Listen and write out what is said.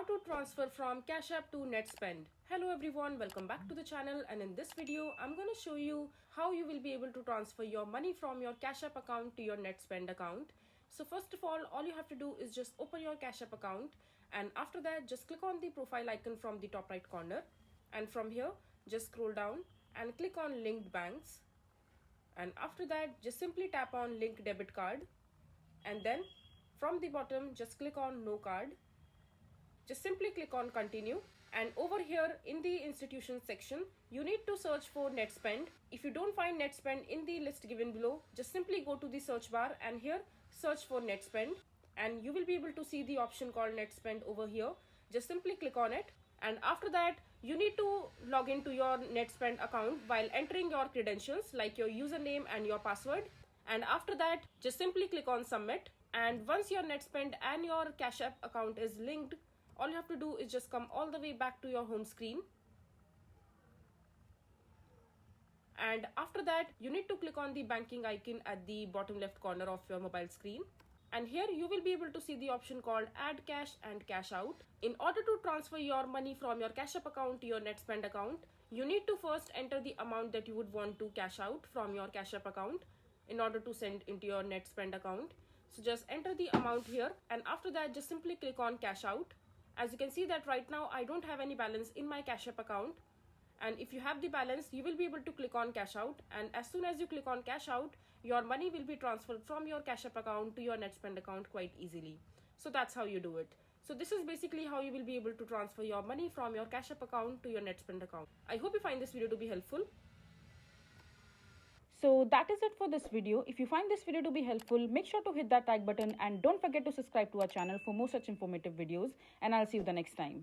how to transfer from Cash App to Netspend. Hello everyone, welcome back to the channel, and in this video I'm going to show you how you will be able to transfer your money from your Cash App account to your Netspend account. So first of all you have to do is just open your Cash App account, and after that just click on the profile icon from the top right corner, and from here just scroll down and click on linked banks, and after that just simply tap on link debit card, and then from the bottom just click on no card. Just simply click on continue, and over here in the institution section you need to search for Netspend. If you don't find Netspend in the list given below, just simply go to the search bar and here search for Netspend, and you will be able to see the option called Netspend over here. Just simply click on it, and after that you need to log into your Netspend account while entering your credentials like your username and your password, and after that just simply click on submit. And once your Netspend and your Cash App account is linked, all you have to do is just come all the way back to your home screen, and after that you need to click on the banking icon at the bottom left corner of your mobile screen, and here you will be able to see the option called add cash and cash out. In order to transfer your money from your Cash App account to your Netspend account, you need to first enter the amount that you would want to cash out from your Cash App account in order to send into your Netspend account. So just enter the amount here, and after that just simply click on cash out. As you can see that right now I don't have any balance in my Cash App account, and if you have the balance you will be able to click on cash out, and as soon as you click on cash out your money will be transferred from your Cash App account to your Netspend account quite easily. So that's how you do it. So this is basically how you will be able to transfer your money from your Cash App account to your Netspend account. I hope you find this video to be helpful. So that is it for this video. If you find this video to be helpful, make sure to hit that like button and don't forget to subscribe to our channel for more such informative videos, and I'll see you the next time.